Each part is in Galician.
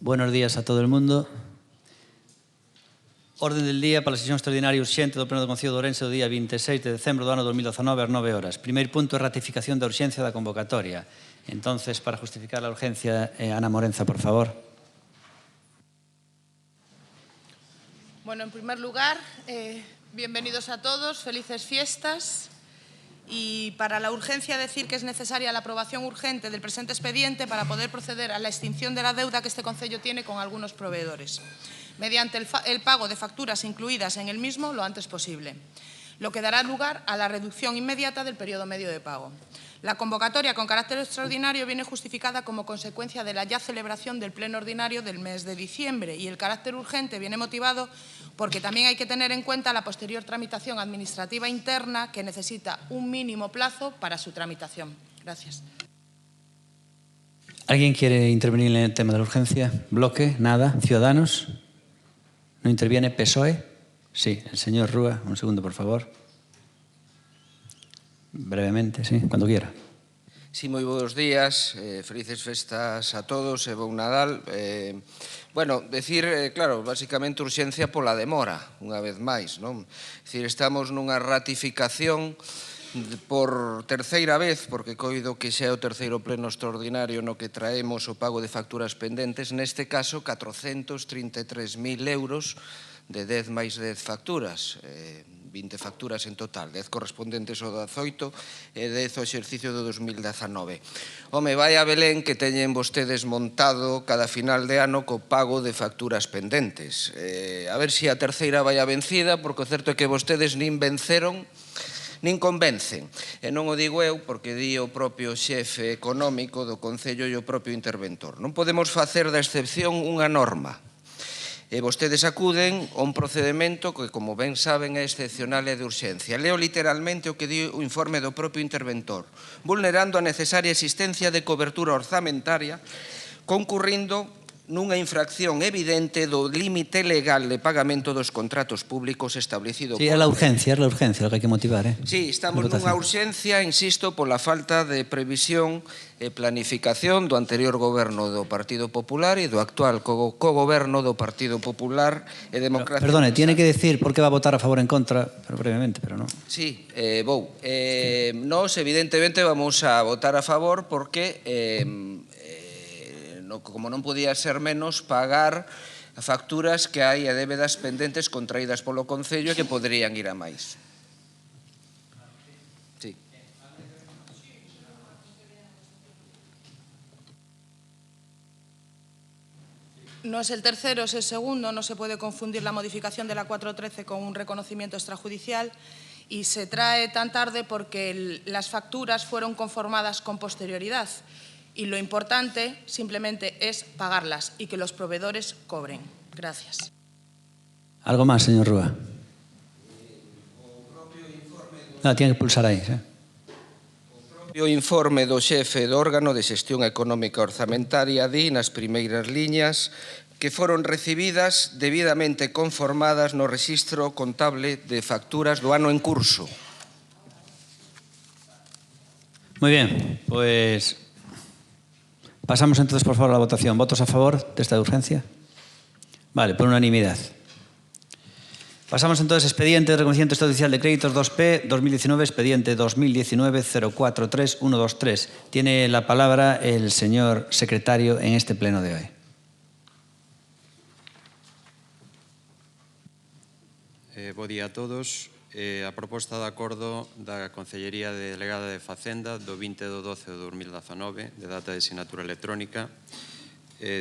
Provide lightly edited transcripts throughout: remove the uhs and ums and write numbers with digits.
Buenos días a todo el mundo. Orden del día para a sesión extraordinaria urxente do Pleno do Concello de Ourense do día 26 de decembro do ano 2019 ás 9 horas. Primeiro punto é ratificación da urxencia da convocatoria. Entonces, para justificar a urgencia, Ana Morenza, por favor. Bueno, en primer lugar, bienvenidos a todos, felices fiestas. Y para la urgencia decir que es necesaria la aprobación urgente del presente expediente para poder proceder a la extinción de la deuda que este Concello tiene con algunos proveedores, mediante el pago de facturas incluidas en el mismo lo antes posible, lo que dará lugar a la reducción inmediata del periodo medio de pago. La convocatoria con carácter extraordinario viene justificada como consecuencia de la ya celebración del pleno ordinario del mes de diciembre y el carácter urgente viene motivado porque también hay que tener en cuenta la posterior tramitación administrativa interna que necesita un mínimo plazo para su tramitación. Gracias. ¿Alguien quiere intervenir en el tema de la urgencia? ¿Bloque? ¿Nada? ¿Ciudadanos? ¿No interviene? ¿PSOE? Sí, el señor Rúa. Un segundo, por favor. Brevemente, sí, cuando quiera. Sí, moi bons días, felices festas a todos e bon Nadal. Bueno, decir, claro, basicamente urxencia pola demora, unha vez máis, non? Decir, estamos nunha ratificación por terceira vez, porque coido que xa é o terceiro pleno extraordinario no que traemos o pago de facturas pendentes, neste caso 433.000 euros de 10 máis 10 facturas, 20 facturas en total, 10 correspondentes ao 18 e 10 ao exercicio do 2019. Home, vai a Belén que teñen vostedes montado cada final de ano co pago de facturas pendentes. A ver se a terceira vai a vencida, porque o certo é que vostedes nin venceron nin convencen. E non o digo eu, porque di o propio xefe económico do Concello e o propio interventor. Non podemos facer da excepción unha norma. E vostedes acuden a un procedimento que, como ben saben, é excepcional e de urxencia. Leo literalmente o que di o informe do propio interventor, vulnerando a necesaria existencia de cobertura orzamentaria, concurrindo nunha infracción evidente do límite legal de pagamento dos contratos públicos establecido Sí, é a urgencia o que hai que motivar, Sí, estamos nunha urxencia, insisto, pola falta de previsión e planificación do anterior goberno do Partido Popular e do actual cogoberno do Partido Popular e Democracia. Perdone, tiene que decir por que va a votar a favor o en contra, pero brevemente, pero non. Sí, vou. Nos, evidentemente, vamos a votar a favor porque como non podía ser menos, pagar facturas que hai e débedas pendentes contraídas polo Concello e que poderían ir a máis. Sí. No es el tercero, es el segundo. No se puede confundir la modificación de la 413 con un reconocimiento extrajudicial y se trae tan tarde porque las facturas fueron conformadas con posterioridad. Y lo importante simplemente es pagarlas y que los proveedores cobren. Gracias. ¿Algo más, señor Rúa? No, tiene que pulsar aí. O propio informe do xefe do órgano de xestión económica orzamentaria di nas primeiras liñas que foron recibidas debidamente conformadas no rexistro contable de facturas do ano en curso. Muy bien, pues pasamos entonces, por favor, a la votación. ¿Votos a favor de esta urgencia? Vale, por unanimidad. Pasamos entonces expediente de reconocimiento extrajudicial de créditos 2P 2019, expediente 2019-043123. Tiene la palabra el señor secretario en este pleno de hoy. Bo día a todos. A proposta de acordo da Concellería Delegada de Facenda do 20 de 12 de 2019, de data de sinatura electrónica,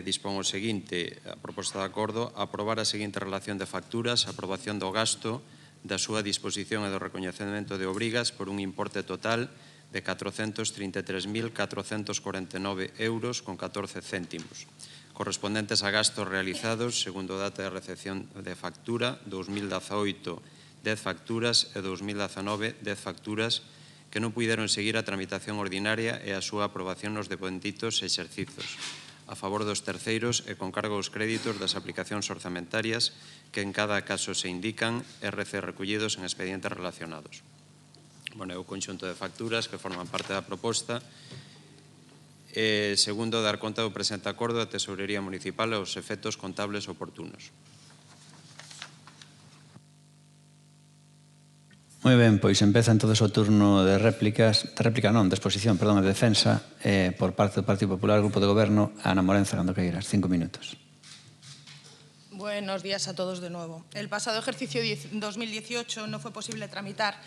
dispón o seguinte: a proposta de acordo aprobar a seguinte relación de facturas, aprobación do gasto, da súa disposición e do recoñecemento de obrigas por un importe total de 433.449 euros con 14 céntimos, correspondentes a gastos realizados segundo data de recepción de factura 2018 10 facturas e 2019 10 facturas que non puideron seguir a tramitación ordinaria e a súa aprobación nos dependitos exercicios, a favor dos terceiros e con cargo aos créditos das aplicacións orzamentarias que en cada caso se indican RC recollidos en expedientes relacionados. Bueno, é o conxunto de facturas que forman parte da proposta segundo, dar conta do presente acordo da Tesourería Municipal aos efectos contables oportunos. Moi ben, pois empeza entonces o turno de réplicas, de exposición, perdón, de defensa, por parte do Partido Popular, Grupo de Goberno, Ana Morenza, cando queiras, 5 minutos. Buenos días a todos de nuevo. El pasado ejercicio 2018 no fue posible tramitar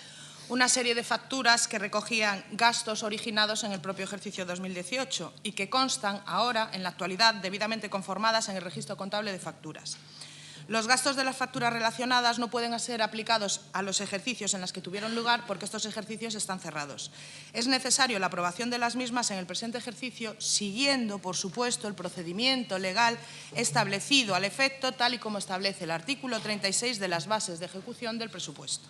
una serie de facturas que recogían gastos originados en el propio ejercicio 2018 y que constan ahora, en la actualidad, debidamente conformadas en el registro contable de facturas. Los gastos de las facturas relacionadas no pueden ser aplicados a los ejercicios en los que tuvieron lugar porque estos ejercicios están cerrados. Es necesario la aprobación de las mismas en el presente ejercicio, siguiendo, por supuesto, el procedimiento legal establecido al efecto, tal y como establece el artículo 36 de las bases de ejecución del presupuesto.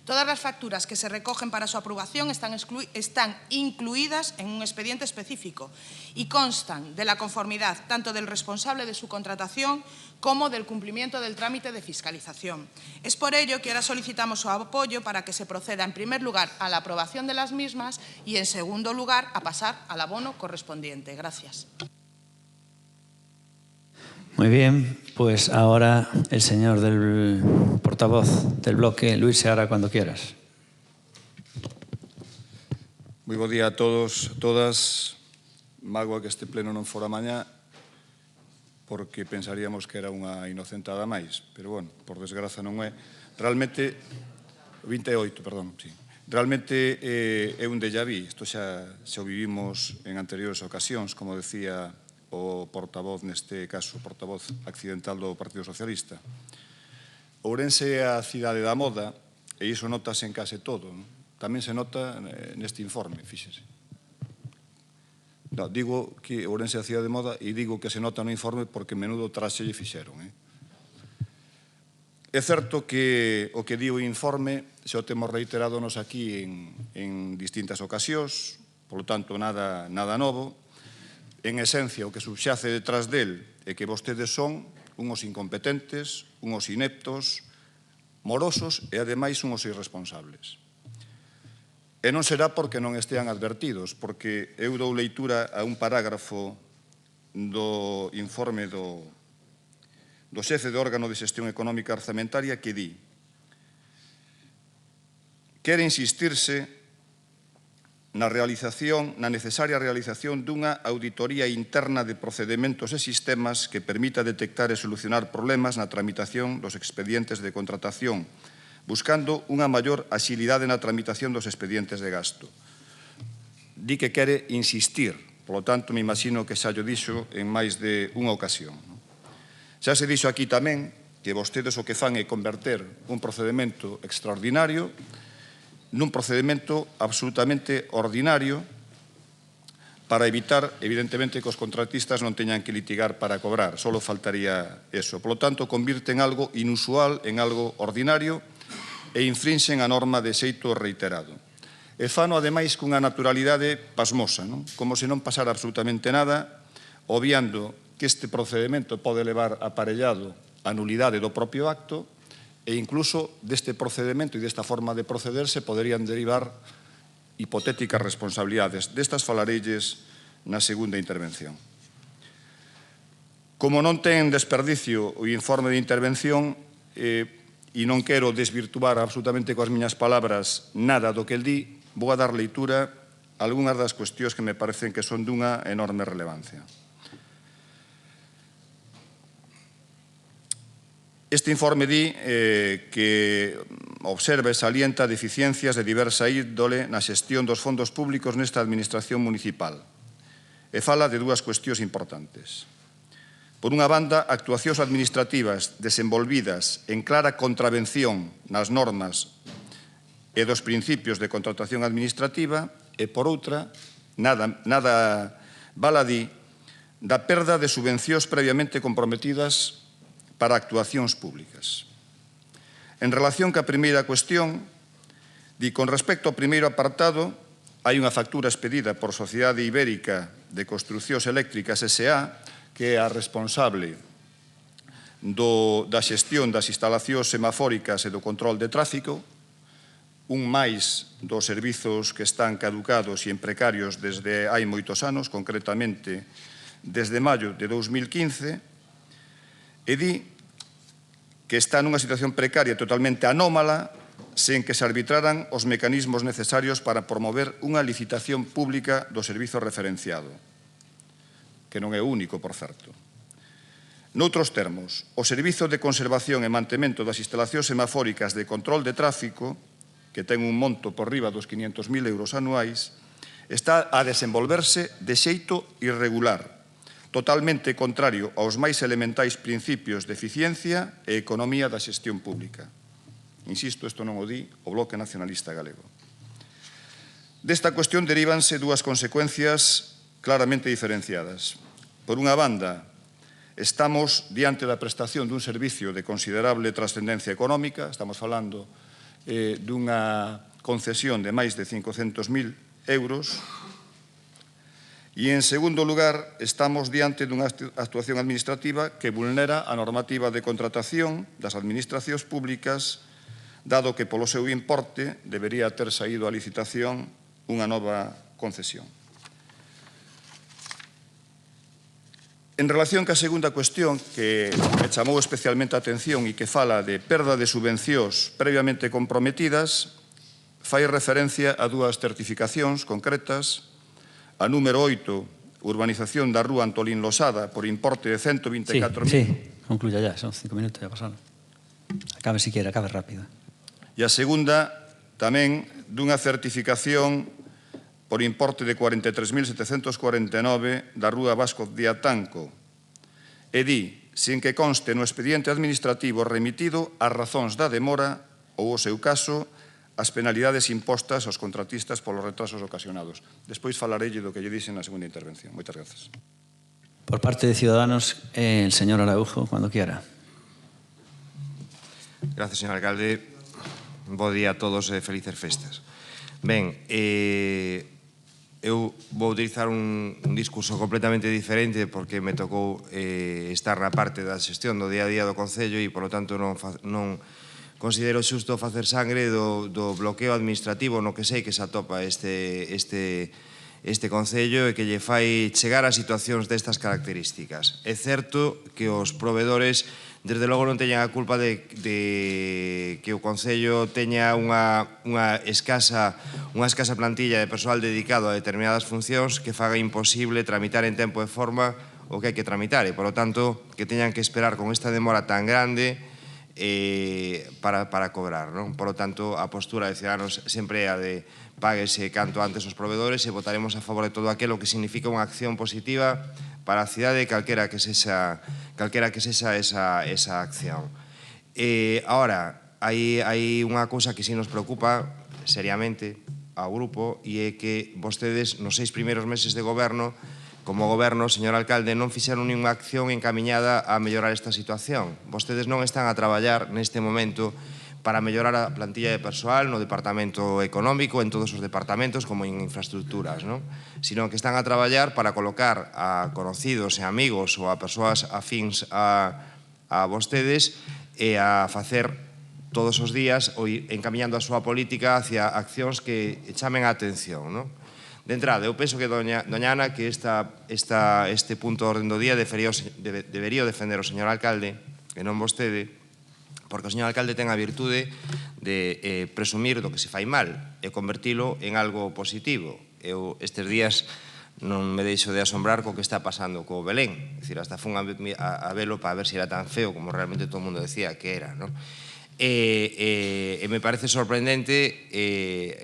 Todas las facturas que se recogen para su aprobación están incluidas en un expediente específico y constan de la conformidad tanto del responsable de su contratación como del cumplimiento del trámite de fiscalización. Es por ello que ahora solicitamos su apoyo para que se proceda, en primer lugar, a la aprobación de las mismas y, en segundo lugar, a pasar al abono correspondiente. Gracias. Muy bien, pues ahora el señor del portavoz del bloque, Luis Seara, cuando quieras. Moi bo día a todos, todas. Mágoa que este pleno non fora mañá, porque pensaríamos que era unha inocentada máis, pero, bueno, por desgraza non é. Realmente, 28, perdón, sí. Realmente é un déjà vu, isto xa o vivimos en anteriores ocasións, como decía o portavoz, neste caso, o portavoz accidental do Partido Socialista. Ourense é a cidade da moda, e iso notase en case todo. Tamén se nota neste informe, fíxese. Digo que Ourense é a cidade de moda e digo que se nota no informe porque menudo traxe lle fixeron. É certo que o que di o informe xa o temos reiteradonos aquí en distintas ocasións, polo tanto, nada novo. En esencia, o que subxace detrás del é que vostedes son unhos incompetentes, unhos ineptos, morosos e, ademais, unhos irresponsables. E non será porque non estean advertidos, porque eu dou leitura a un parágrafo do informe do xefe do órgano de xestión económica orzamentaria que di: quere insistirse na necesaria realización dunha auditoría interna de procedementos e sistemas que permita detectar e solucionar problemas na tramitación dos expedientes de contratación, buscando unha maior axilidade na tramitación dos expedientes de gasto. Di que quere insistir, polo tanto, me imagino que xa llo dixo en máis de unha ocasión. Xa se dixo aquí tamén que vostedes o que fan é converter un procedimento extraordinario nun procedimento absolutamente ordinario para evitar, evidentemente, que os contratistas non teñan que litigar para cobrar. Só faltaría eso. Por lo tanto, convirten algo inusual en algo ordinario e infrinxen a norma de xeito reiterado. E fano, ademais, cunha naturalidade pasmosa, como se non pasara absolutamente nada, obviando que este procedimento pode levar aparellado a nulidade do propio acto e incluso deste procedimento e desta forma de proceder se poderían derivar hipotéticas responsabilidades. Destas falarelles na segunda intervención. Como non ten desperdicio o informe de intervención e non quero desvirtuar absolutamente coas miñas palabras nada do que el di, vou a dar leitura a algunhas das cuestións que me parecen que son dunha enorme relevancia. Este informe di que observa e salienta deficiencias de diversa índole na xestión dos fondos públicos nesta administración municipal e fala de dúas cuestións importantes. Por unha banda, actuacións administrativas desenvolvidas en clara contravención nas normas e dos principios de contratación administrativa e, por outra, nada baladí da perda de subvencións previamente comprometidas para actuacións públicas. En relación ca primeira cuestión, di con respecto ao primeiro apartado, hai unha factura expedida por Sociedade Ibérica de Construcións Eléctricas S.A., que é a responsable da xestión das instalacións semafóricas e do control de tráfico, un máis dos servizos que están caducados e en precarios desde hai moitos anos, concretamente desde maio de 2015, e di que está nunha situación precaria totalmente anómala sen que se arbitraran os mecanismos necesarios para promover unha licitación pública do servizo referenciado, que non é único, por certo. Noutros termos, o Servizo de Conservación e Mantemento das Instalacións Semafóricas de Control de Tráfico, que ten un monto por riba dos 500.000 euros anuais, está a desenvolverse de xeito irregular, totalmente contrario aos máis elementais principios de eficiencia e economía da xestión pública. Insisto, isto non o di o Bloque Nacionalista Galego. Desta cuestión derívanse dúas consecuencias claramente diferenciadas. Por unha banda, estamos diante da prestación dun servicio de considerable trascendencia económica, estamos falando dunha concesión de máis de 500.000 euros, e, en segundo lugar, estamos diante dunha actuación administrativa que vulnera a normativa de contratación das administracións públicas, dado que polo seu importe debería ter saído a licitación unha nova concesión. En relación ca segunda cuestión que me chamou especialmente a atención e que fala de perda de subvencións previamente comprometidas, fai referencia a dúas certificacións concretas, a número 8, urbanización da Rúa Antolín Losada, por importe de 124.000. Sí, concluya ya, son 5 minutos, ya pasaron. Acabe siquiera, acabe rápido. E a segunda, tamén, dunha certificación por importe de 43.749 da Rúa Vázquez de Atanco, e di, sin que conste no expediente administrativo remitido as razóns da demora ou, o seu caso, as penalidades impostas aos contratistas polos retrasos ocasionados. Despois falarelle do que lle dixen na segunda intervención. Moitas grazas. Por parte de Ciudadanos, el señor Araujo, cuando quiera. Gracias, señor alcalde. Bo día a todos e felices festas. Ben, eu vou utilizar un discurso completamente diferente porque me tocou estar na parte da xestión do día a día do Concello e, polo tanto, non considero xusto facer sangre do bloqueo administrativo no que sei que se atopa este Concello e que lle fai chegar a situacións destas características. É certo que os provedores desde logo non teñan a culpa de que o Concello teña unha escasa plantilla de persoal dedicado a determinadas funcións que faga imposible tramitar en tempo e forma o que hai que tramitar e, polo tanto, que teñan que esperar con esta demora tan grande para cobrar. Por lo tanto, a postura de Ciudadanos sempre é a de páguese canto antes os provedores e votaremos a favor de todo aquilo que significa unha acción positiva para a cidade calquera que sexa esa acción. Ahora, hai unha cousa que sí nos preocupa seriamente ao grupo e é que vostedes nos 6 primeiros meses de goberno, como goberno, señor alcalde, non fixeron ninguna acción encamiñada a mellorar esta situación. Vostedes non están a traballar neste momento para mellorar a plantilla de persoal no Departamento Económico, en todos os departamentos, como en infraestructuras, sino que están a traballar para colocar a conocidos e amigos ou a persoas afíns a vostedes e a facer todos os días ou encamiñando a súa política hacia accións que chamen a atención. De entrada, eu penso que doña Ana que este punto de orden do día debería defender o señor alcalde, que non vostede, porque o señor alcalde ten a virtude de presumir do que se fai mal e convertilo en algo positivo. Eu estes días non me deixo de asombrar co que está pasando co Belén. É dicir, hasta fun a velo para ver se era tan feo como realmente todo o mundo decía que era, non? E me parece sorprendente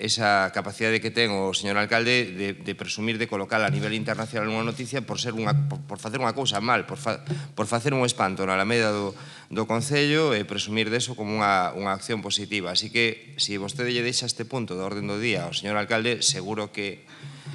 esa capacidade que ten o señor alcalde de presumir de colocar a nivel internacional unha noticia por facer unha cousa mal, por facer un espanto na alameda do Concello e presumir deso como unha acción positiva. Así que, se vostede lle deixa este punto de orden do día ao señor alcalde, seguro que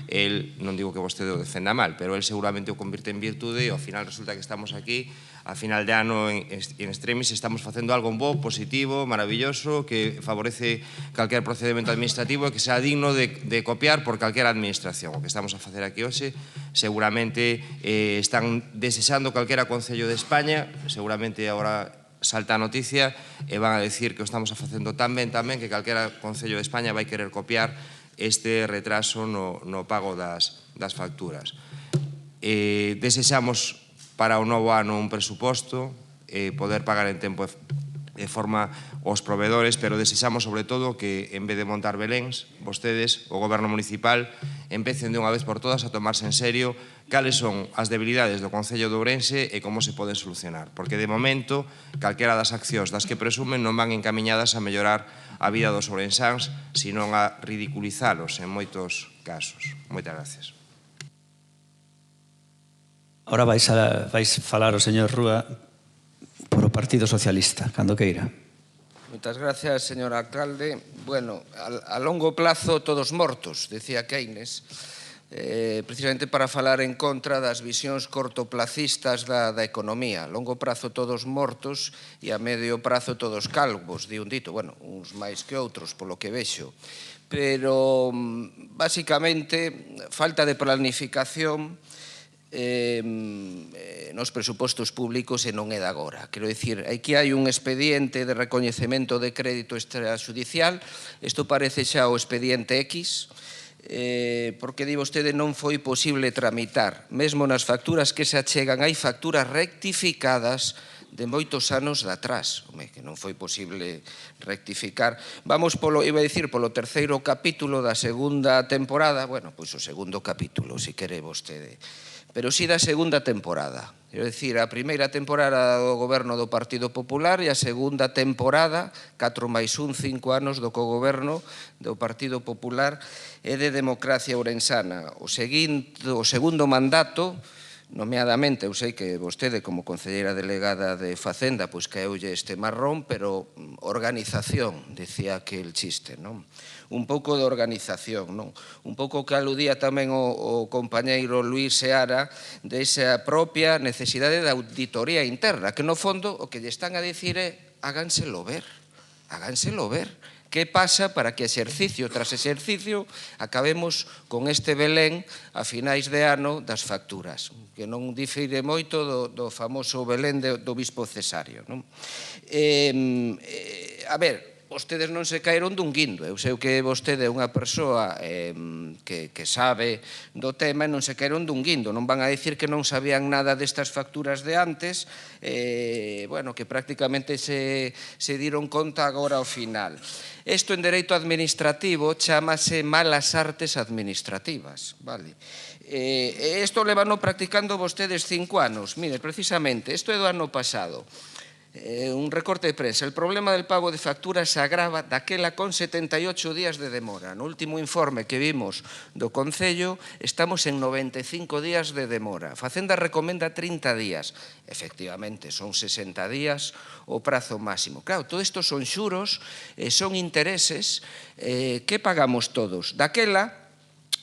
el, non digo que vostede o defenda mal, pero el seguramente o convirte en virtude e ao final resulta que estamos aquí a final de ano en extremis estamos facendo algo bo, positivo, maravilloso, que favorece calquer procedimento administrativo e que sea digno de copiar por calquera administración. O que estamos a facer aquí hoxe seguramente están desexando calquera Concello de España, seguramente agora salta a noticia e van a decir que o estamos facendo tan ben que calquera concello de España vai querer copiar este retraso no pago das facturas. Desexamos para o novo ano un presuposto, poder pagar en tempo de forma os proveedores, pero desexamos sobre todo que en vez de montar beléns, vostedes, o goberno municipal, empecen de unha vez por todas a tomarse en serio cales son as debilidades do Concello de Ourense e como se poden solucionar. Porque de momento, calquera das accións das que presumen non van encamiñadas a mellorar a vida dos ourensáns, senón a ridiculizalos en moitos casos. Moitas gracias. Ahora vais falar o señor Rúa por o Partido Socialista, cando queira. Moitas gracias, señor alcalde. Bueno, a longo plazo todos mortos, decía Keynes, precisamente para falar en contra das visións cortoplacistas da economía. A longo prazo todos mortos e a medio prazo todos calvos, di un dito. Bueno, uns máis que outros, polo que vexo. Pero, basicamente, falta de planificación nos presupostos públicos e non é de agora. Quero dicir, aquí hai un expediente de recoñecemento de crédito extrajudicial, isto parece xa o expediente X, porque di vostede non foi posible tramitar. Mesmo nas facturas que se achegan hai facturas rectificadas de moitos anos de atrás, que non foi posible rectificar. Vamos polo, iba a dicir, polo terceiro capítulo da segunda temporada, bueno, pois o segundo capítulo, se quere vostede, pero si da segunda temporada. Quero dicir, a primeira temporada do goberno do Partido Popular e a segunda temporada, 4 máis 1, 5 anos do cogoberno do Partido Popular e de Democracia Ourensana. O segundo mandato, nomeadamente, eu sei que vostede como concelleira delegada de Facenda pois caeulle este marrón, pero organización, decía aquel chiste, non? Un pouco de organización, non? Un pouco que aludía tamén o compañeiro Luís Seara desa propia necesidade de auditoría interna, que no fondo o que lle están a dicir é háganselo ver, háganselo ver. Que pasa para que exercicio tras exercicio acabemos con este Belén a finais de ano das facturas, que non difire moito do famoso Belén do Bispo Cesario. A ver, vostedes non se caeron dun guindo. Eu sei que vostede é unha persoa que sabe do tema e non se caeron dun guindo. Non van a dicir que non sabían nada destas facturas de antes, bueno, que prácticamente se dieron conta agora ao final. Isto en dereito administrativo chamase malas artes administrativas, vale? Isto levano practicando vostedes 5 anos. Mire, precisamente, isto é do ano pasado. Un recorte de prensa. El problema del pago de facturas se agrava daquela con 78 días de demora. No último informe que vimos do Concello estamos en 95 días de demora. Facenda recomenda 30 días. Efectivamente, son 60 días o prazo máximo. Claro, todo isto son xuros, son intereses que pagamos todos. Daquela,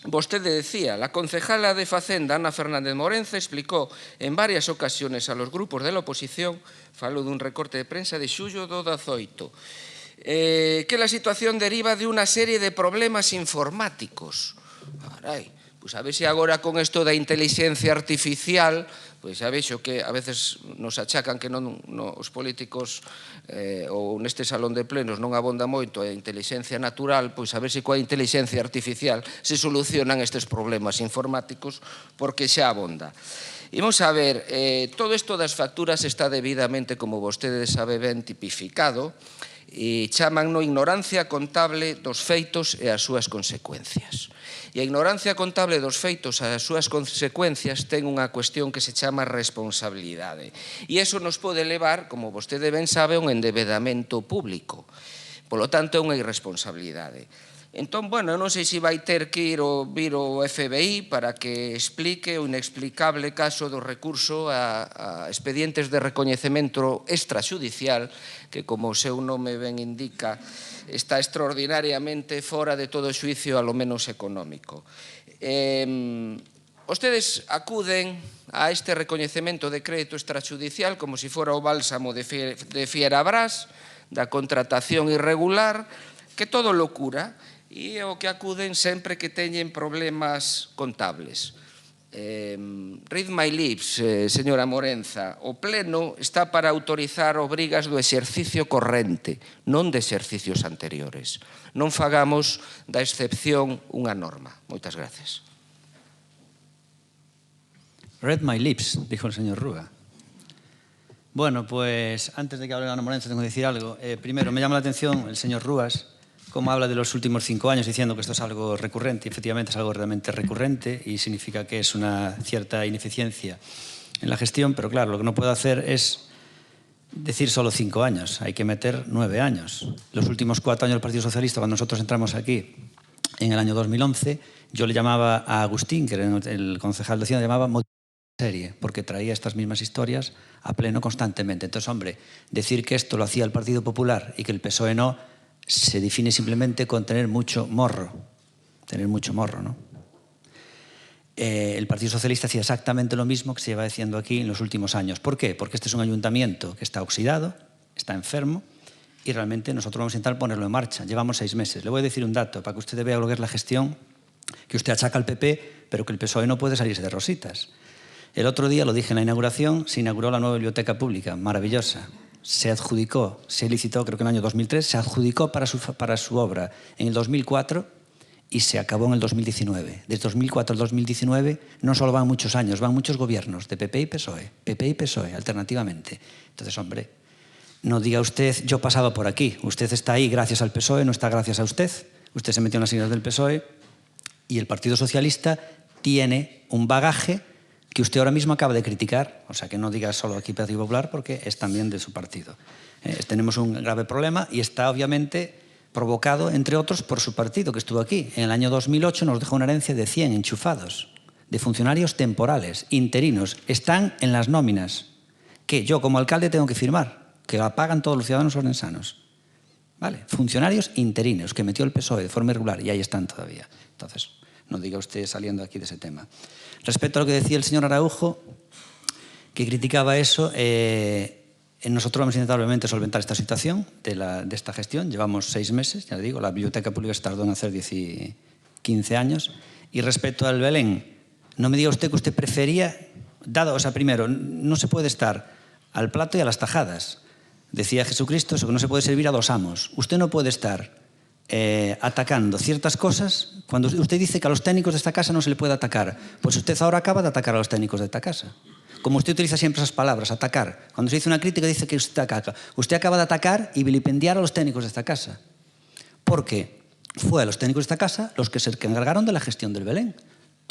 vostede decía, la concejala de Facenda, Ana Fernández Morenza, explicó en varias ocasiones a los grupos de la oposición, falo dun recorte de prensa de xullo do 18, que la situación deriva de una serie de problemas informáticos. Carai, pois a ver se agora con isto da inteligencia artificial, pois xa vexo que a veces nos achacan que non os políticos ou neste salón de plenos non abonda moito a inteligencia natural, pois a ver se coa inteligencia artificial se solucionan estes problemas informáticos, porque xa abonda. Imos a ver, todo isto das facturas está debidamente, como vostede sabe ben, tipificado e chamanno ignorancia contable dos feitos e as súas consecuencias. E a ignorancia contable dos feitos e as súas consecuencias ten unha cuestión que se chama responsabilidade. E iso nos pode levar, como vostede ben sabe, a un endebedamento público. Por lo tanto, é unha irresponsabilidade. Entón, bueno, non sei se vai ter que vir o FBI para que explique o inexplicable caso do recurso a expedientes de recoñecemento extrajudicial que, como o seu nome ben indica, está extraordinariamente fora de todo xuicio, a lo menos económico. Vostedes acuden a este recoñecemento de crédito extrajudicial como se fora o bálsamo de Fierabras, da contratación irregular, que todo lo cura, e é o que acuden sempre que teñen problemas contables. Read my lips, señora Morenza. O Pleno está para autorizar obrigas do exercicio corrente, non de exercicios anteriores. Non fagamos da excepción unha norma. Moitas gracias. Read my lips, dijo el señor Rúa. Bueno, pues antes de que hable Ana Morenza tengo que decir algo. Primero, me llama la atención el señor Rúas, cómo habla de los últimos 5 años diciendo que esto es algo recurrente, y efectivamente es algo realmente recurrente y significa que es una cierta ineficiencia en la gestión, pero claro, lo que no puedo hacer es decir solo 5 años, hay que meter 9 años. Los últimos 4 años del Partido Socialista, cuando nosotros entramos aquí en el año 2011, yo le llamaba a Agustín, que era el concejal de Hacienda, le llamaba serie, porque traía estas mismas historias a pleno constantemente. Entonces, hombre, decir que esto lo hacía el Partido Popular y que el PSOE no, se define simplemente con tener mucho morro. Tener mucho morro, ¿no? El Partido Socialista hacía exactamente lo mismo que se lleva diciendo aquí en los últimos años. ¿Por qué? Porque este es un ayuntamiento que está oxidado, está enfermo, y realmente nosotros vamos a intentar ponerlo en marcha. Llevamos 6 meses. Le voy a decir un dato para que usted vea lo que es la gestión, que usted achaca al PP, pero que el PSOE no puede salirse de rositas. El otro día, lo dije en la inauguración, se inauguró la nueva biblioteca pública, maravillosa. Se adjudicó, se licitó, creo que en el año 2003, se adjudicó para su obra en el 2004 y se acabó en el 2019. Desde 2004 al 2019 no solo van muchos años, van muchos gobiernos de PP y PSOE, alternativamente. Entonces, hombre, no diga usted, yo pasaba por aquí, usted está ahí gracias al PSOE, no está gracias a usted. Usted se metió en las siglas del PSOE y el Partido Socialista tiene un bagaje que usted ahora mismo acaba de criticar, o sea, que no diga solo aquí Partido Popular, porque es también de su partido. Tenemos un grave problema y está obviamente provocado, entre otros, por su partido, que estuvo aquí. En el año 2008 nos dejó una herencia de 100 enchufados, de funcionarios temporales, interinos. Están en las nóminas, que yo como alcalde tengo que firmar, que la pagan todos los ciudadanos orensanos. ¿Vale? Funcionarios interinos que metió el PSOE de forma irregular y ahí están todavía. Entonces, no diga usted saliendo aquí de ese tema. Respecto a lo que decía el señor Araujo, que criticaba eso, nosotros vamos a intentar obviamente solventar esta situación de esta gestión. Llevamos 6 meses, ya le digo, la biblioteca pública se tardó en hacer 15 años. Y respecto al Belén, no me diga usted que usted prefería, primero, no se puede estar al plato y a las tajadas. Decía Jesucristo eso, que no se puede servir a 2 amos. Usted no puede estar atacando ciertas cosas cuando usted dice que a los técnicos de esta casa no se le puede atacar. Pues usted ahora acaba de atacar a los técnicos de esta casa. Como usted utiliza siempre esas palabras, atacar. Cuando se dice una crítica dice que usted ataca. Usted acaba de atacar y vilipendiar a los técnicos de esta casa. Porque fue a los técnicos de esta casa los que se encargaron de la gestión del Belén.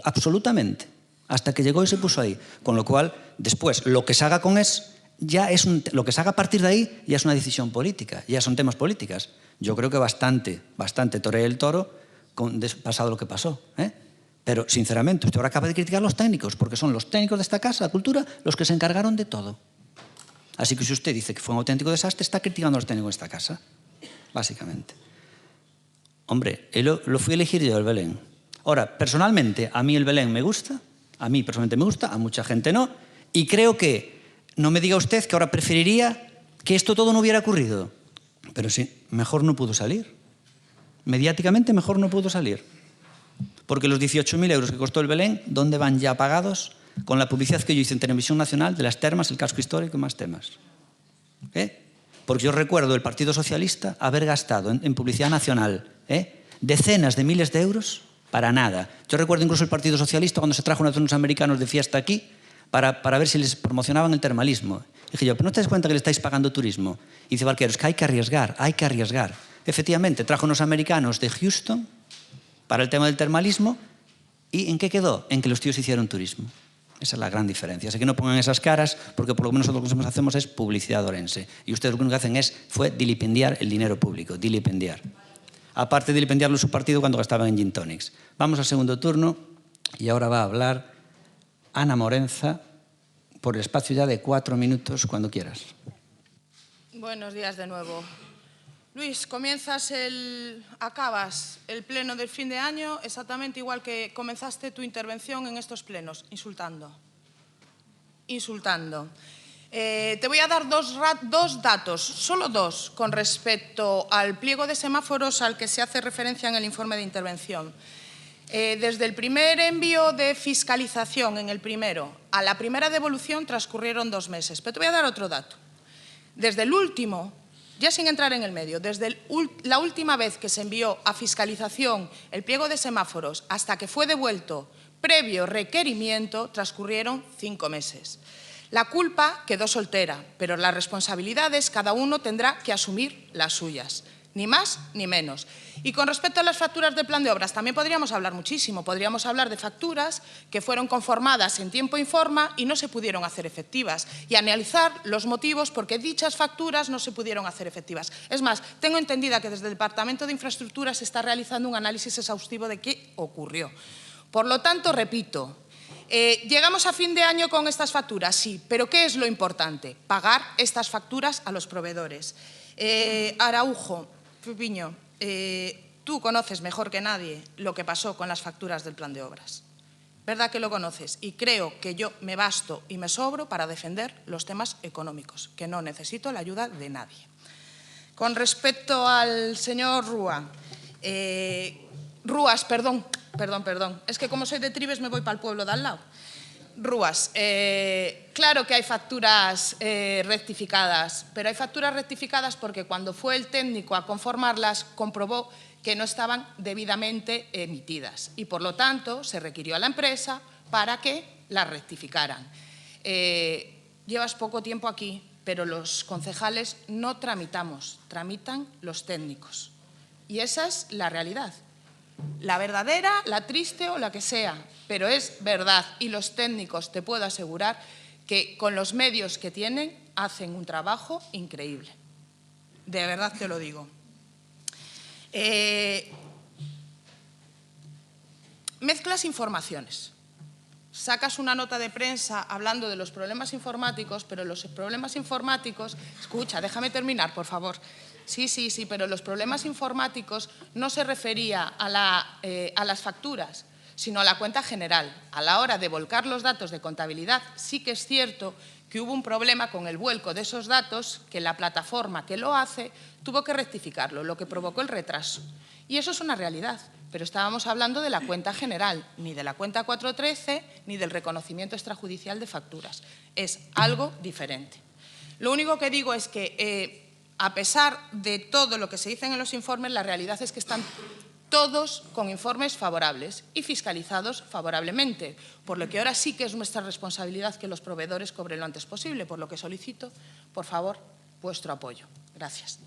Absolutamente. Hasta que llegó y se puso ahí. Con lo cual, después, lo que se haga con lo que se haga a partir de ahí ya es una decisión política, ya son temas políticas. Yo creo que bastante toreé el toro pasado lo que pasó. Pero, sinceramente, usted ahora acaba de criticar a los técnicos, porque son los técnicos de esta casa, la cultura, los que se encargaron de todo. Así que si usted dice que fue un auténtico desastre, está criticando a los técnicos de esta casa, básicamente. Hombre, lo fui a elegir yo, el Belén. Ahora, personalmente, a mí el Belén me gusta, a mí personalmente me gusta, a mucha gente no, y creo que no me diga usted que ahora preferiría que esto todo no hubiera ocurrido. Pero sí, mejor no pudo salir. Mediáticamente mejor no pudo salir. Porque los 18.000 euros que costó el Belén, ¿dónde van ya pagados con la publicidad que yo hice en Televisión Nacional de las termas, el casco histórico y más temas? Porque yo recuerdo el Partido Socialista haber gastado en publicidad nacional decenas de miles de euros para nada. Yo recuerdo incluso el Partido Socialista cuando se trajo unos americanos de fiesta aquí para ver si les promocionaban el termalismo. Dije yo, ¿pero no te das cuenta que le estáis pagando turismo? Y dice Barqueros, que hay que arriesgar, hay que arriesgar. Efectivamente, trajo unos americanos de Houston para el tema del termalismo y ¿en qué quedó? En que los tíos hicieron turismo. Esa es la gran diferencia. Así que no pongan esas caras porque por lo menos nosotros lo que hacemos es publicidad orense. Y ustedes lo único que hacen fue dilipendiar el dinero público, dilipendiar. Aparte de dilipendiarlo su partido cuando gastaban en gin tonics. Vamos al segundo turno y ahora va a hablar Ana Morenza, por el espacio ya de 4 minutos, cuando quieras. Buenos días de nuevo. Luis, acabas el pleno del fin de año exactamente igual que comenzaste tu intervención en estos plenos, insultando. Insultando. Te voy a dar dos datos, solo 2, con respecto al pliego de semáforos al que se hace referencia en el informe de intervención. Desde el primer envío de fiscalización en el primero a la primera devolución transcurrieron 2 meses. Pero te voy a dar otro dato. Desde el último, ya sin entrar en el medio, desde la última vez que se envió a fiscalización el pliego de semáforos hasta que fue devuelto previo requerimiento, transcurrieron 5 meses. La culpa quedó soltera, pero las responsabilidades cada uno tendrá que asumir las suyas. Ni más ni menos. Y con respecto a las facturas del plan de obras, también podríamos hablar muchísimo. Podríamos hablar de facturas que fueron conformadas en tiempo y forma y no se pudieron hacer efectivas. Y analizar los motivos por qué dichas facturas no se pudieron hacer efectivas. Es más, tengo entendida que desde el Departamento de Infraestructuras se está realizando un análisis exhaustivo de qué ocurrió. Por lo tanto, repito, ¿llegamos a fin de año con estas facturas? Sí, pero ¿qué es lo importante? Pagar estas facturas a los proveedores. Araujo, Piño, tú conoces mejor que nadie lo que pasó con las facturas del plan de obras. ¿Verdad que lo conoces? Y creo que yo me basto y me sobro para defender los temas económicos, que no necesito la ayuda de nadie. Con respecto al señor Rúas, perdón. Es que como soy de Tribes me voy para el pueblo de al lado. Rúas, claro que hay facturas rectificadas, pero hay facturas rectificadas porque cuando fue el técnico a conformarlas comprobó que no estaban debidamente emitidas y por lo tanto se requirió a la empresa para que las rectificaran. Llevas poco tiempo aquí, pero los concejales no tramitamos, tramitan los técnicos y esa es la realidad. La verdadera, la triste o la que sea, pero es verdad y los técnicos te puedo asegurar que con los medios que tienen hacen un trabajo increíble. De verdad te lo digo. Mezclas informaciones. Sacas una nota de prensa hablando de los problemas informáticos, pero los problemas informáticos… Escucha, déjame terminar, por favor. Sí, pero los problemas informáticos no se refería a las facturas, sino a la cuenta general. A la hora de volcar los datos de contabilidad, sí que es cierto que hubo un problema con el vuelco de esos datos, que la plataforma que lo hace tuvo que rectificarlo, lo que provocó el retraso. Y eso es una realidad, pero estábamos hablando de la cuenta general, ni de la cuenta 413, ni del reconocimiento extrajudicial de facturas. Es algo diferente. Lo único que digo es que… a pesar de todo lo que se dice en los informes, la realidad es que están todos con informes favorables y fiscalizados favorablemente, por lo que ahora sí que es nuestra responsabilidad que los proveedores cobren lo antes posible, por lo que solicito, por favor, vuestro apoyo. Gracias.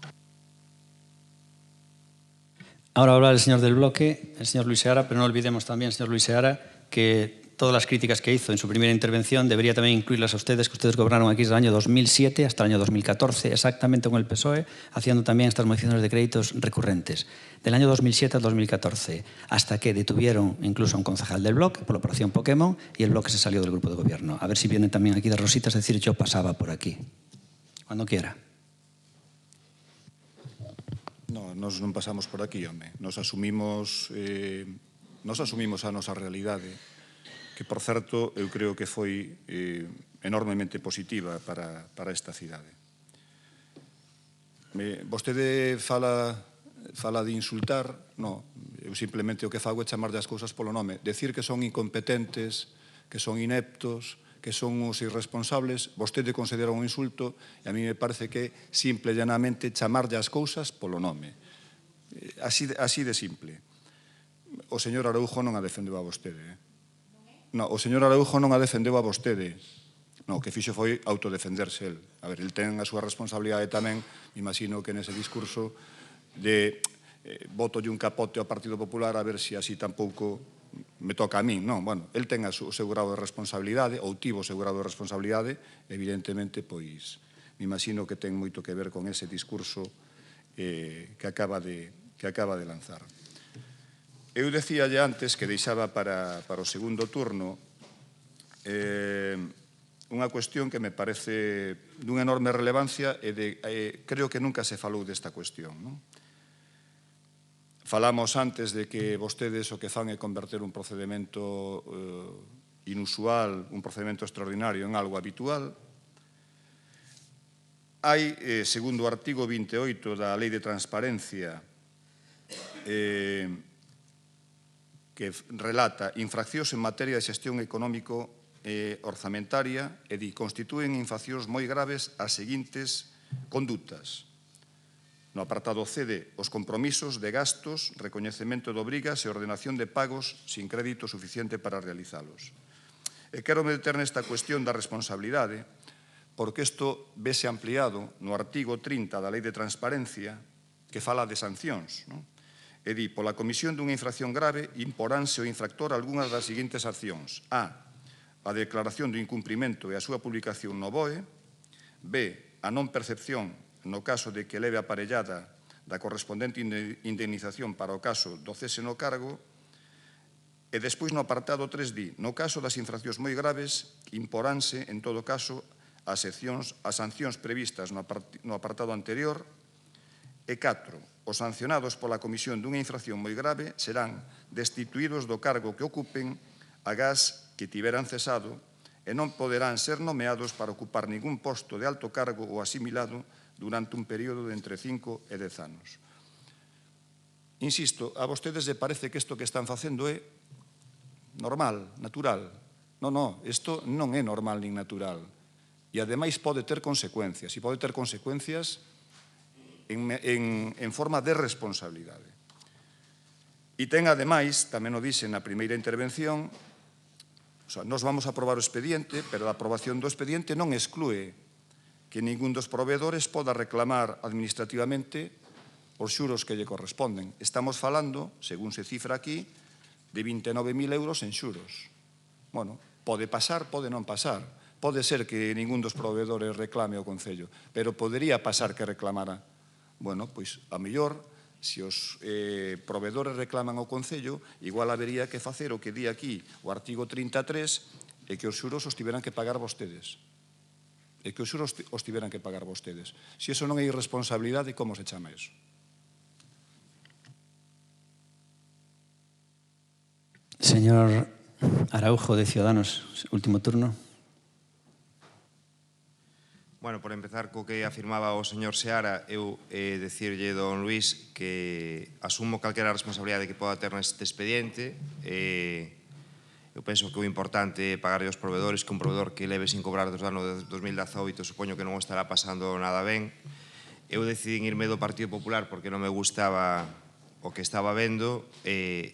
Ahora habla el señor del bloque, el señor Luis Seara, pero no olvidemos también, señor Luis Seara, que todas las críticas que hizo en su primera intervención debería también incluirlas a ustedes, que ustedes gobernaron aquí desde el año 2007 hasta el año 2014, exactamente con el PSOE, haciendo también estas modificaciones de créditos recurrentes. Del año 2007 al 2014, hasta que detuvieron incluso a un concejal del bloque por la operación Pokémon y el bloque se salió del grupo de gobierno. A ver si vienen también aquí de rositas a decir yo pasaba por aquí. Cuando quiera. No, nos non pasamos por aquí, home. Nos asumimos a nosa realidade, que, por certo, eu creo que foi enormemente positiva para esta cidade. Vostede fala de insultar, non, eu simplemente o que fago é chamarlle as cousas polo nome. Decir que son incompetentes, que son ineptos, que son os irresponsables, vostede considera un insulto e a mí me parece que simple e llanamente chamarlle as cousas polo nome. Así de simple. O señor Araujo non a defendeu a vostede. Non, o señor Araujo non a defendeu a vostede. Non, o que fixo foi autodefenderse el. A ver, el ten a súa responsabilidade tamén, imagino que nese discurso de botolle un capote ao Partido Popular a ver se así tampouco me toca a min, non, bueno, el ten o seu grado de responsabilidade, ou tivo o seu grado de responsabilidade, evidentemente, pois, me imagino que ten moito que ver con ese discurso que acaba de lanzar. Eu decíalle antes que deixaba para o segundo turno unha cuestión que me parece dunha enorme relevancia e creo que nunca se falou desta cuestión, non? Falamos antes de que vostedes o que fan é converter un procedimento inusual, un procedimento extraordinario en algo habitual. Hai, segundo o artigo 28 da Lei de Transparencia, que relata infraccións en materia de xestión económico orzamentaria e constitúen infraccións moi graves as seguintes condutas. No apartado C, os compromisos de gastos, recoñecemento de obrigas e ordenación de pagos sin crédito suficiente para realizalos. E quero meter nesta cuestión da responsabilidade, porque isto vese ampliado no artigo 30 da Lei de Transparencia, que fala de sancións. E di, pola comisión dunha infracción grave, imporánse ao infractor algunhas das seguintes accións. A declaración do incumprimento e a súa publicación no BOE. B, a non percepción no caso de que leve aparellada da correspondente indemnización para o caso do cese no cargo. E despois no apartado 3 di, no caso das infraccións moi graves, imporánse, en todo caso, as sancións previstas no apartado anterior. E 4, os sancionados pola comisión dunha infracción moi grave serán destituídos do cargo que ocupen agás que tiveran cesado e non poderán ser nomeados para ocupar ningún posto de alto cargo ou asimilado durante un período de entre 5 e 10 anos. Insisto, a vostedes lle parece que isto que están facendo é normal, natural. Non, isto non é normal nin natural. E, ademais, pode ter consecuencias. E pode ter consecuencias en forma de responsabilidade. E ten, ademais, tamén o dixe na primeira intervención, nos vamos a aprobar o expediente, pero a aprobación do expediente non exclúe que ningún dos proveedores poda reclamar administrativamente os xuros que lle corresponden. Estamos falando, según se cifra aquí, de 29.000 euros en xuros. Bueno, pode pasar, pode non pasar. Pode ser que ningún dos proveedores reclame ao Concello, pero podería pasar que reclamara. Bueno, pois, a mellor, se os proveedores reclaman ao Concello, igual habería que facer o que di aquí o artigo 33 e que os xuros os tiveran que pagar vostedes. E que os xuros os tiveran que pagar vostedes. Se iso non é irresponsabilidade, como se chama iso? Señor Araujo, de Ciudadanos, último turno. Bueno, por empezar co que afirmaba o señor Seara, eu decirlle, don Luís, que asumo calquera responsabilidade que poda ter neste expediente. Eu penso que o importante é pagar aos proveedores, que un proveedor que leve sin cobrar desde o ano de 2018 supoño que non o estará pasando nada ben. Eu decidín irme do Partido Popular porque non me gustaba o que estaba vendo e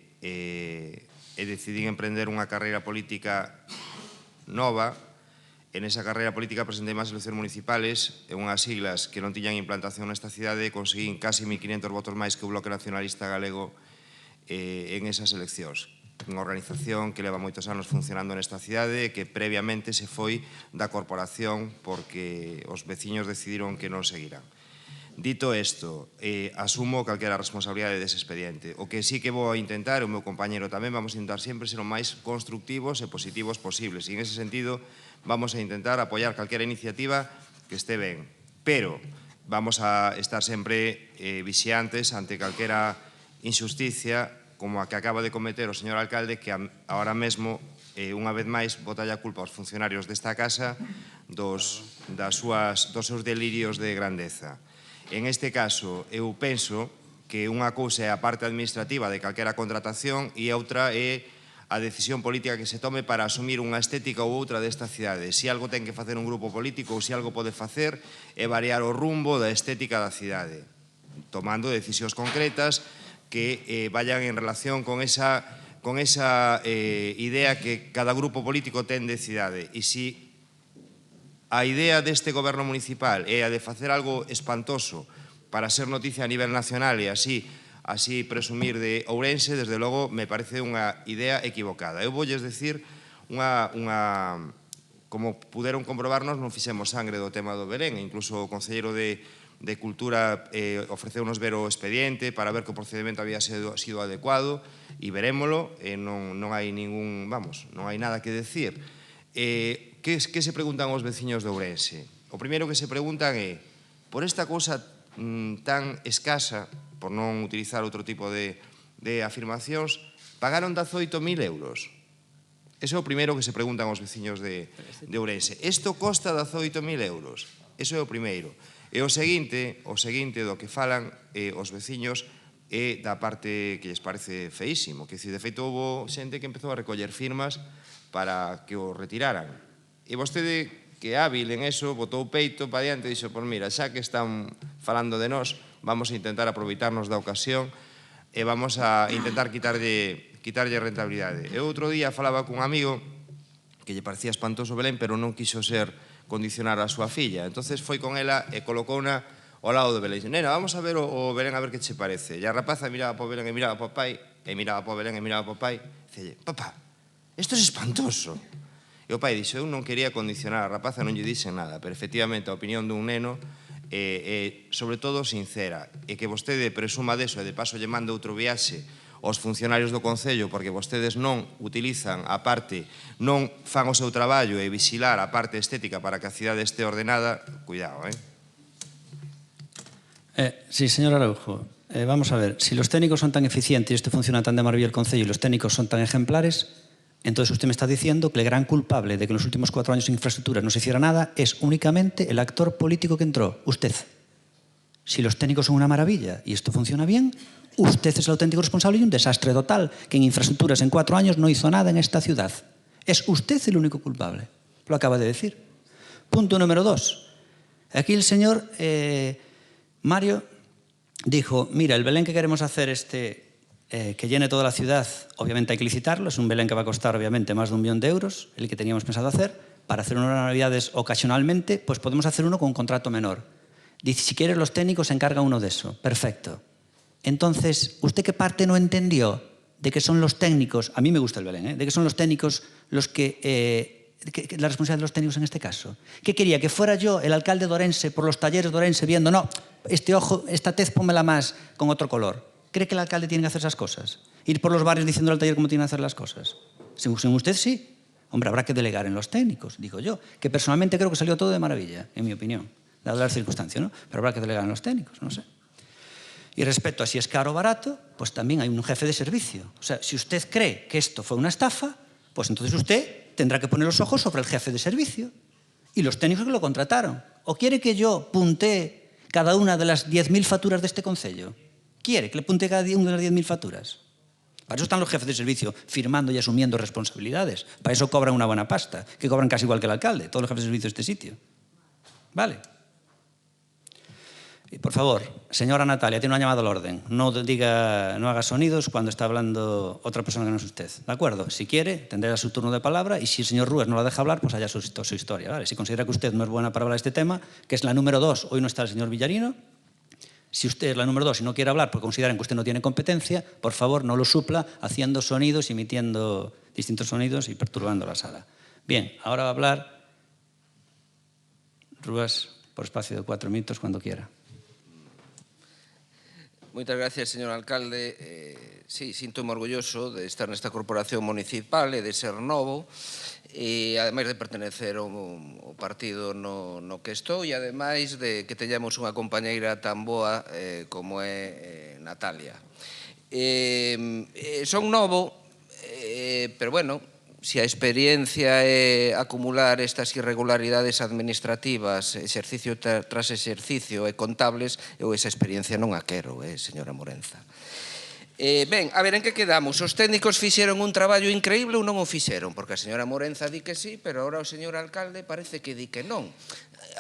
decidín emprender unha carreira política nova. En esa carreira política presentei máis eleccións municipales e unhas siglas que non tiñan implantación nesta cidade e conseguín casi 1.500 votos máis que o Bloque Nacionalista Galego en esas eleccións. Unha organización que leva moitos anos funcionando nesta cidade e que previamente se foi da corporación porque os veciños decidiron que non seguirán. Dito isto, asumo calquera responsabilidade dese expediente. O que sí que vou a intentar, o meu compañero tamén, vamos a intentar sempre ser o máis constructivos e positivos posibles. E en ese sentido, vamos a intentar apoiar calquera iniciativa que este ben. Pero vamos a estar sempre vixiantes ante calquera injusticia como a que acaba de cometer o señor alcalde, que ahora mesmo, unha vez máis, botalle a culpa aos funcionarios desta casa dos seus delirios de grandeza. En este caso, eu penso que unha cousa é a parte administrativa de calquera contratación e outra é a decisión política que se tome para asumir unha estética ou outra desta cidade. Se algo ten que facer un grupo político ou se algo pode facer é variar o rumbo da estética da cidade, tomando decisións concretas que vayan en relación con esa idea que cada grupo político ten de cidade. E se a idea deste goberno municipal é a de facer algo espantoso para ser noticia a nivel nacional e así presumir de Ourense, desde logo me parece unha idea equivocada. Eu voulles decir como puderon comprobarnos, non fixemos sangre do tema do Belén, incluso o concelleiro de Cultura ofreceunos ver o expediente para ver que o procedimento había sido adecuado e verémolo, non hai non hai nada que decir. Que se preguntan os veciños de Ourense? O primeiro que se preguntan é, por esta cousa tan escasa, por non utilizar outro tipo de afirmacións, pagaron 18.000 euros. Ese é o primeiro que se preguntan os veciños de Ourense. Isto costa 18.000 euros. Iso é o primeiro. E o seguinte do que falan os veciños e da parte que lles parece feísimo. Que, de feito, houve xente que empezou a recoller firmas para que o retiraran. E vostede, que é hábil en eso, botou o peito para diante e dixo, pois mira, xa que están falando de nós, vamos a intentar aproveitarnos da ocasión e vamos a intentar quitarlle rentabilidade. E outro día falaba cun amigo que lle parecía espantoso Belén, pero non quiso ser condicionar a súa filla. Entonces foi con ela e colocouna ao lado do Belén. Nena, vamos a ver o Belén a ver que che parece. E a rapaza miraba para o Belén e miraba para o pai, e miraba para o Belén e miraba para o pai, e dicelle, papá, isto é espantoso. E o pai dixo, eu non quería condicionar a rapaza, non lle dixen nada, pero efectivamente a opinión dun neno é sobre todo sincera, e que vostede presuma deso e de paso lle manda outro viaxe aos funcionarios do Concello porque vostedes non utilizan a parte, non fan o seu traballo e vixilar a parte estética para que a cidade este ordenada, cuidado, Sí, señor Araujo, vamos a ver, si los técnicos son tan eficientes y esto funciona tan de maravilla el Concello y los técnicos son tan ejemplares, entonces usted me está diciendo que el gran culpable de que en los últimos 4 años en infraestructuras no se hiciera nada es únicamente el actor político que entró, usted. Si los técnicos son una maravilla y esto funciona bien, usted es el auténtico responsable y un desastre total que en infraestructuras en 4 años no hizo nada en esta ciudad. Es usted el único culpable. Lo acaba de decir. Punto número 2. Aquí el señor Mario dijo, mira, el Belén que queremos hacer que llene toda la ciudad, obviamente hay que licitarlo, es un Belén que va a costar obviamente más de 1 millón de euros, el que teníamos pensado hacer. Para hacer unas navidades ocasionalmente, pues podemos hacer uno con un contrato menor. Dice, si quieres los técnicos se encarga uno de eso. Perfecto. Entonces, ¿usted qué parte no entendió de que son los técnicos, a mí me gusta el Belén, de que son los técnicos los que la responsabilidad de los técnicos en este caso? ¿Qué quería? ¿Que fuera yo, el alcalde de Orense, por los talleres de Orense, viendo, no, este ojo, esta tez pónmela más con otro color? ¿Cree que el alcalde tiene que hacer esas cosas? Ir por los barrios diciendo al taller cómo tiene que hacer las cosas. Según usted, sí. Hombre, habrá que delegar en los técnicos, digo yo, que personalmente creo que salió todo de maravilla, en mi opinión, dada la circunstancia, ¿no? Pero habrá que delegar en los técnicos, no sé. Y respecto a si es caro o barato, pues también hay un jefe de servicio. O sea, si usted cree que esto fue una estafa, pues entonces usted tendrá que poner los ojos sobre el jefe de servicio y los técnicos que lo contrataron. ¿O quiere que yo puntee cada una de las 10.000 facturas de este concello? ¿Quiere que le puntee cada una de las 10.000 facturas? Para eso están los jefes de servicio firmando y asumiendo responsabilidades. Para eso cobran una buena pasta, que cobran casi igual que el alcalde, todos los jefes de servicio de este sitio. ¿Vale? Y por favor, señora Natalia, tiene una llamada al orden. No haga sonidos cuando está hablando otra persona que no es usted. ¿De acuerdo? Si quiere, tendrá su turno de palabra y si el señor Rúes no la deja hablar, pues allá su historia. ¿Vale? Si considera que usted no es buena para hablar de este tema, que es la número 2, hoy no está el señor Villarino. Si usted es la número 2 y no quiere hablar porque consideran que usted no tiene competencia, por favor, no lo supla haciendo sonidos, emitiendo distintos sonidos y perturbando la sala. Bien, ahora va a hablar Rúes por espacio de 4 minutos cuando quiera. Moitas gracias, señor alcalde. Sí, sinto-me orgulloso de estar nesta corporación municipal e de ser novo, e ademais de pertenecer ao partido no que estou, e ademais de que teñamos unha compañeira tan boa como é Natalia. Son novo, pero bueno, se a experiencia é acumular estas irregularidades administrativas, exercicio tras exercicio e contables, eu esa experiencia non a quero, señora Morenza. Ben, a ver, en que quedamos? Os técnicos fixeron un traballo increíble ou non o fixeron? Porque a señora Morenza di que sí, pero agora o señor alcalde parece que di que non.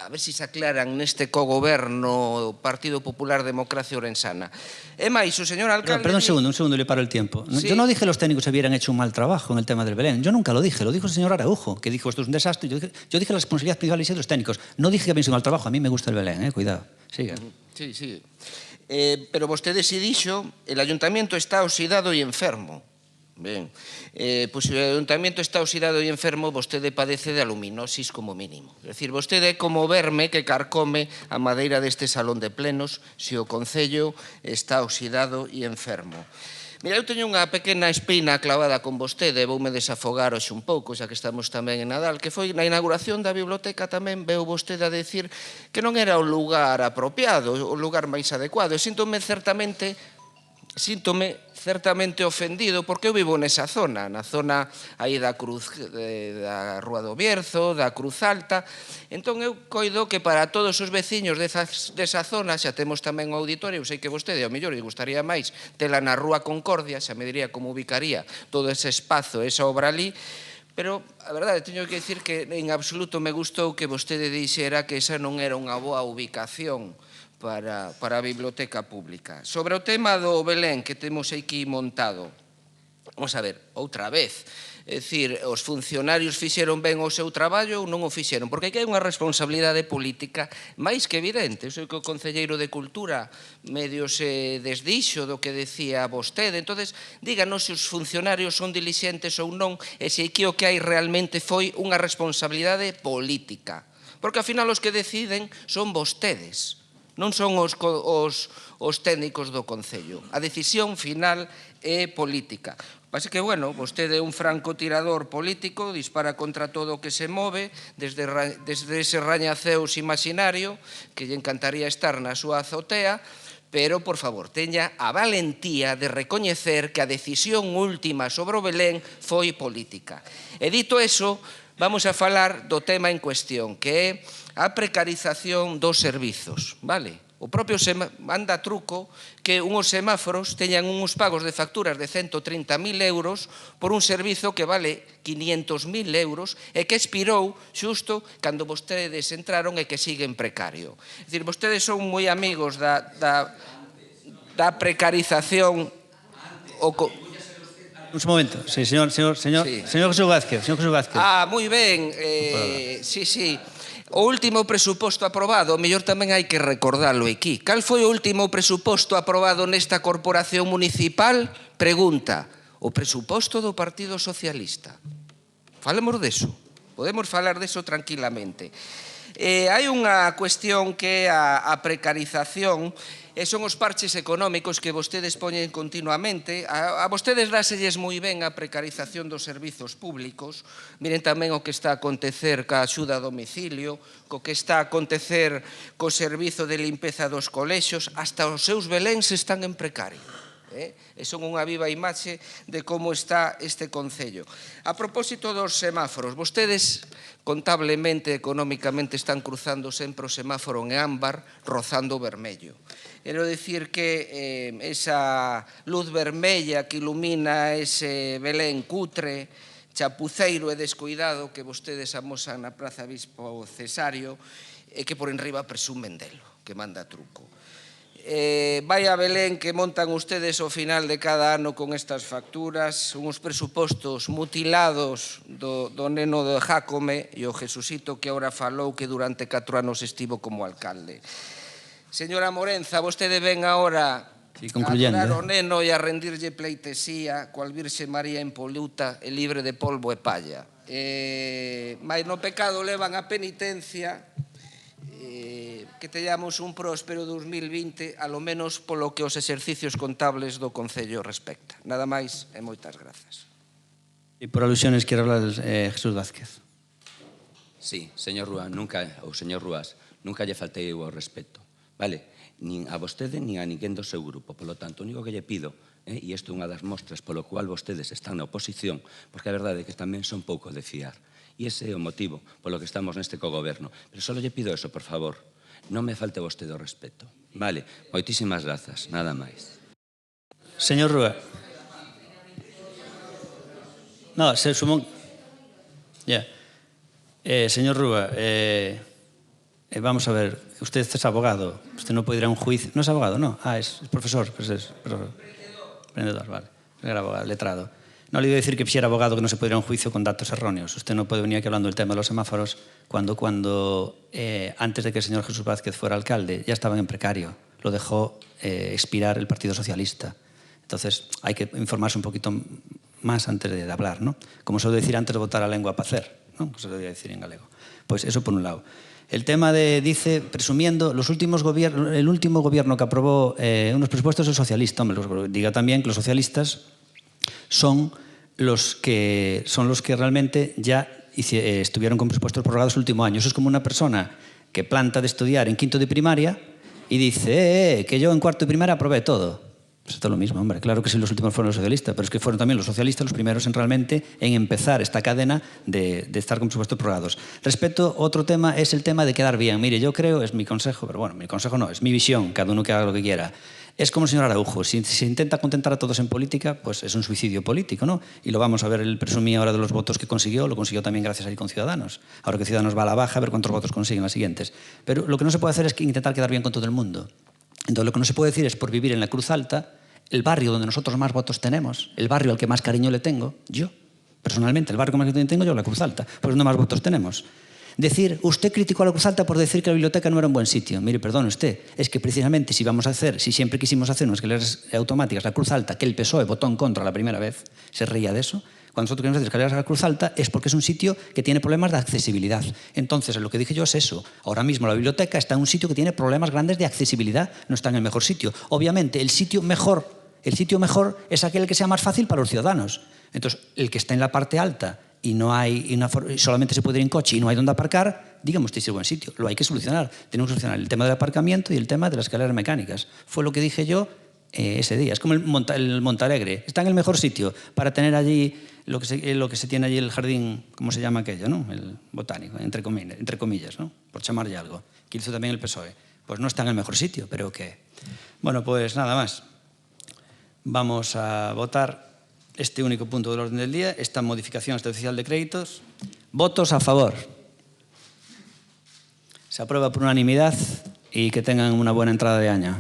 A ver se se aclaran neste cogoberno Partido Popular Democracia Orensana. E máis, o señor alcalde... Perdón, un segundo, le paro el tiempo. Sí. Yo no dije que los técnicos hubieran hecho un mal trabajo en el tema del Belén. Yo nunca lo dije. Lo dijo el señor Araujo, que dijo esto es un desastre. Yo dije la responsabilidad principal de los técnicos. No dije que habían hecho un mal trabajo. A mí me gusta el Belén, cuidado. Siga. Sí, sí. Pero vostede se dixo, el ayuntamiento está oxidado e enfermo. Ben, pois se o ayuntamiento está oxidado e enfermo, vostede padece de aluminosis como mínimo. É dicir, vostede é como verme que carcome a madeira deste salón de plenos se o Concello está oxidado e enfermo. Mira, eu teño unha pequena espina clavada con vostede, voume desafogar hoxe un pouco, xa que estamos tamén en Nadal, que foi na inauguración da biblioteca tamén veu vostede a decir que non era o lugar apropiado, o lugar máis adecuado. E síntome certamente síntome certamente ofendido porque eu vivo nesa zona, na zona aí da Rúa do Bierzo, da Cruz Alta. Entón eu coido que para todos os veciños desa zona, xa temos tamén o auditorio, eu sei que vostede ao mellor lle gustaría máis tela na Rúa Concordia, xa me diría como ubicaría todo ese espazo, esa obra ali, pero a verdade, teño que dicir que en absoluto me gustou que vostede dixera que esa non era unha boa ubicación para a biblioteca pública. Sobre o tema do Belén que temos aquí montado, vamos a ver, outra vez, é dicir, os funcionarios fixeron ben o seu traballo ou non o fixeron, porque aquí hai unha responsabilidade política máis que evidente. Eu sei que o Concelleiro de Cultura medio se desdixo do que decía vostede, entonces díganos se os funcionarios son dilixentes ou non, e se aquí o que hai realmente foi unha responsabilidade política, porque ao final os que deciden son vostedes, non son os técnicos do Concello. A decisión final é política. Pasa que, bueno, vostede é un francotirador político, dispara contra todo o que se move, desde ese rañaceus imaginario, que lle encantaría estar na súa azotea, pero, por favor, teña a valentía de recoñecer que a decisión última sobre o Belén foi política. E dito eso, vamos a falar do tema en cuestión, que é a precarización dos servizos, vale? O propio manda truco que unhos semáforos teñan uns pagos de facturas de 130.000 euros por un servizo que vale 500.000 euros e que expirou xusto cando vostedes entraron e que sigue en precario. É dicir, vostedes son moi amigos da precarización. Un momento, sí, señor Jesús Vázquez. Ah, moi ben, sí. O último presuposto aprobado, o mellor tamén hai que recordalo aquí. Cal foi o último presuposto aprobado nesta corporación municipal? Pregunta. O presuposto do Partido Socialista. Falemos deso. Podemos falar deso tranquilamente. Hai unha cuestión que é a precarización, e son os parches económicos que vostedes poñen continuamente. A vostedes dáselles moi ben a precarización dos servizos públicos. Miren tamén o que está a acontecer ca axuda a domicilio, co que está a acontecer co servizo de limpeza dos colexios, hasta os seus beléns están en precario. E son unha viva imaxe de como está este Concello. A propósito dos semáforos, vostedes contablemente, económicamente, están cruzando sempre o semáforo en ámbar, rozando o vermello. Quero dicir que esa luz vermella que ilumina ese Belén cutre, chapuceiro e descuidado que vostedes amosan na Praza Bispo Cesario, e que por enriba presumen delo, que manda truco. Vai a Belén que montan ustedes ao final de cada ano con estas facturas, uns presupostos mutilados do neno de Jácome e o Jesucito que agora falou que durante 4 anos estivo como alcalde. Señora Morenza, vostede ven agora a adorar o neno e a rendirlle pleitesía coa Virxe María impoluta e libre de polvo e palla. Mais no pecado levan a penitencia, que teñamos un próspero 2020, alo menos polo que os exercicios contables do Concello respecta. Nada máis e moitas grazas. E por alusiones quero hablar Jesús Vázquez. Sí, señor Rúas, nunca lle faltei eu ao respeto, vale? Nin a vostede, nin a ninguén do seu grupo. Polo tanto, o único que lle pido, e isto é unha das mostras polo cual vostedes están na oposición, porque a verdade é que tamén son pouco de fiar. E ese é o motivo polo que estamos neste cogoberno. Pero só lle pido eso, por favor. Non me falte vostede o respeto. Vale, moitísimas grazas, nada máis. Señor Rúa. No, se sumón... Ya. Señor Rúa, vamos a ver, usted es abogado, usted no puede ir a un juicio... No es abogado, no. Es profesor, pues es emprendedor, vale. Era abogado, letrado. No le iba a decir que si era abogado que no se puede ir a un juicio con datos erróneos. Usted no puede venir aquí hablando del tema de los semáforos cuando antes de que el señor Jesús Vázquez fuera alcalde ya estaban en precario. Lo dejó expirar el Partido Socialista. Entonces hay que informarse un poquito más antes de hablar, ¿no? Como suelo decir antes de votar a lengua para hacer, ¿no? Que se lo voy a decir en galego. Pues eso por un lado. El tema dice, presumiendo, el último gobierno que aprobó unos presupuestos es socialista. Hombre, diga también que los socialistas son los que realmente ya estuvieron con presupuestos prorrogados el último año. Eso es como una persona que planta de estudiar en quinto de primaria y dice que yo en cuarto de primaria aprobé todo. Pues esto es lo mismo, hombre. Claro que sí, los últimos fueron los socialistas, pero es que fueron también los socialistas los primeros en realmente en empezar esta cadena de estar con presupuestos prorrogados. Respecto a otro tema, es el tema de quedar bien. Mire, yo creo, es mi consejo, pero bueno, mi consejo no, es mi visión, cada uno que haga lo que quiera. Es como el señor Araujo, si se intenta contentar a todos en política, pues es un suicidio político, ¿no? Y lo vamos a ver, él presumía ahora de los votos que consiguió, lo consiguió también gracias a ir con Ciudadanos. Ahora que Ciudadanos va a la baja, a ver cuántos votos consiguen las siguientes. Pero lo que no se puede hacer es intentar quedar bien con todo el mundo. Entonces, lo que no se puede decir es, por vivir en la Cruz Alta, el barrio donde nosotros más votos tenemos, el barrio al que más cariño le tengo, yo, personalmente, el barrio que más cariño tengo yo, la Cruz Alta, pues donde más votos tenemos. Decir, usted criticó a la Cruz Alta por decir que la biblioteca no era un buen sitio. Mire, perdone usted, es que precisamente si siempre quisimos hacer unas escaleras automáticas, la Cruz Alta, que el PSOE votó en contra la primera vez, se reía de eso. Cuando nosotros queremos hacer escaleras a la Cruz Alta es porque es un sitio que tiene problemas de accesibilidad. Entonces, lo que dije yo es eso. Ahora mismo la biblioteca está en un sitio que tiene problemas grandes de accesibilidad, no está en el mejor sitio. Obviamente, el sitio mejor es aquel que sea más fácil para los ciudadanos. Entonces, el que está en la parte alta y solamente se puede ir en coche y no hay donde aparcar, dígame usted si es buen sitio. Lo hay que solucionar. Tenemos que solucionar el tema del aparcamiento y el tema de las escaleras mecánicas. Fue lo que dije yo ese día. Es como el Montalegre. Está en el mejor sitio para tener allí lo que se tiene allí el jardín, ¿cómo se llama aquello? ¿No? El botánico, entre comillas, ¿no? Por llamarle algo. Que hizo también el PSOE. Pues no está en el mejor sitio, pero que... Bueno, pues nada más. Vamos a votar este único punto del orden del día, esta modificación extraoficial de créditos. Votos a favor. Se aprueba por unanimidad y que tengan una buena entrada de año.